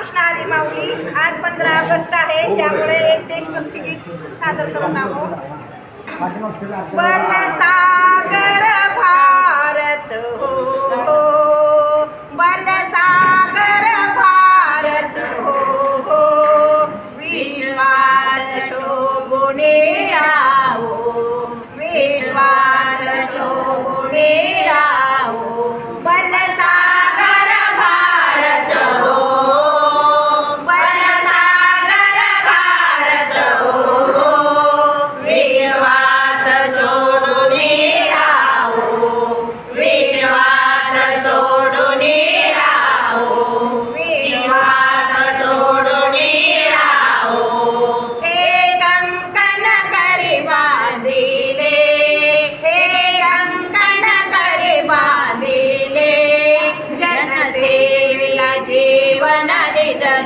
कृष्ण हरी माऊली. आज 15 ऑगस्ट आहे, त्यामुळे एक देशभक्ती गीत सादर करत आहोत. बलसागर भारत हो, बलसागर भारत हो, विश्वास शोभुने राहो, विश्वास शोभुने राहो. बलसागर भारत हो, बलसागर भारत हो, विश्वास सोडूने राहो, विश्वास सोडूने राहो, विश्वास सोडूने राहो. हे कंकण करी बांधिले, हे कंकण करी बांधिले, जनसेवेला जीवन दिले,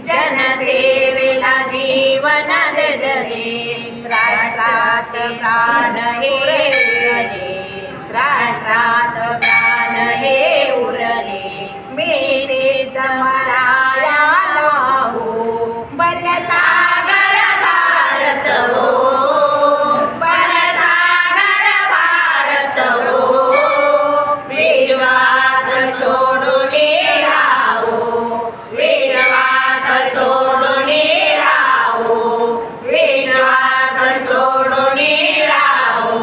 जनसेवेला जीवन दिले. राष्ट्रात प्राण हे उरले, राष्ट्रात प्राण हे उरले. मी चित्त मराया लावो, बलसागर भारत हो, बलसागर भारत हो, विश्वास सोडूने राहो, विश्वास सोडूने राहो, विश्वास सोडूने राहो.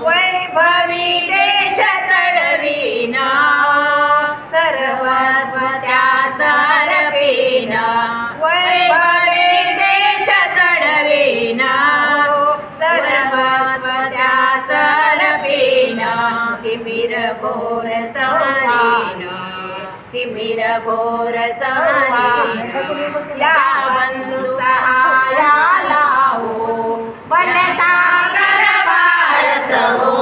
वैभवी देश चढविना, सर्वस्व त्यास अर्पिना, वैभवी देश चढविना, सर्वस्व त्यास अर्पिना. तिमिर घोर संहारिणा, तिमिर घोर संहारिणा, या बंधू सहाया लावो. बलसागर भारत हो,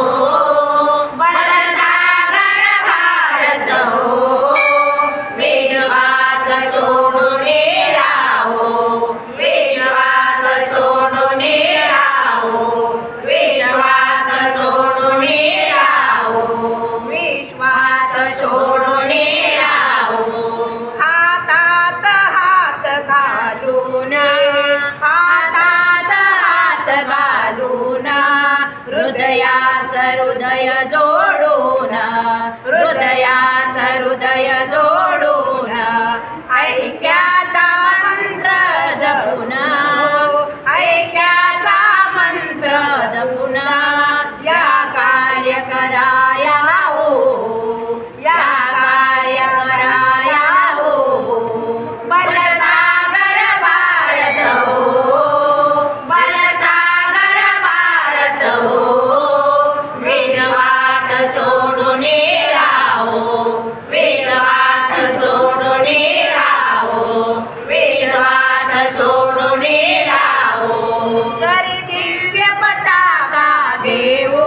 बलसागर भारत हो, विश्वास सोडूने राहो, विश्वास सोडूने राहो, विश्वास सोडूने राहो, विश्वास सोडूने राहो. हातात हात घालून, हातात हात घालून, हृदयास हृदय जोडून, हृदयास हृदय जोडून, ऐक्याचा मंत्र जपून, ऐक्याचा मंत्र जपून, या कार्य कराया हो, या कार्य कराया हो. बलसागर भारत हो, बलसागर भारत हो, विश्वास सोडूने राहो, विश्वास सोडूने राहो, विश्वास सोडूने राहो. करी दिव्य पताका घेऊ,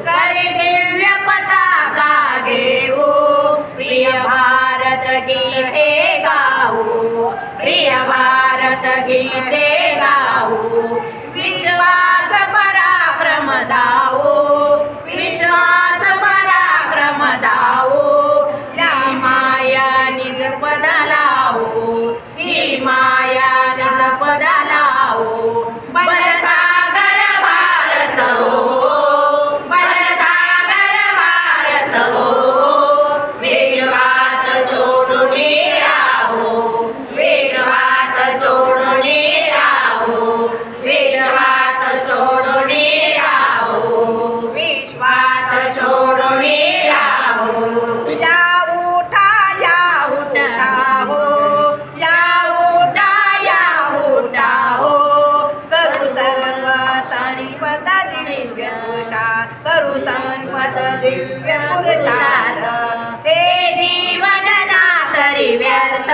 करी दिव्य पताका घेऊ, प्रिय भारत गीते गाऊ, प्रिय भारत गीते गाऊ. विश्वास पराक्रम दाऊ, विश्वास पराक्रम दाऊ, या माया निज पदा लावू, ही माया निज पदा लावू. बलसागर भारत हो, बलसागर भारत हो, विश्वास सोडूने राहो, विश्वास सोडूने राहो, विश्वास सोडूने राहो, विश्वास सोडूने राहो. या उठा, या उठा हो, या उठा, या उठा हो, करू सर्व संपद दिव्य पुरुषार्थ, करू संपद दिव्य पुरुषार्थ. हे जीवन ना तरी व्यर्थ,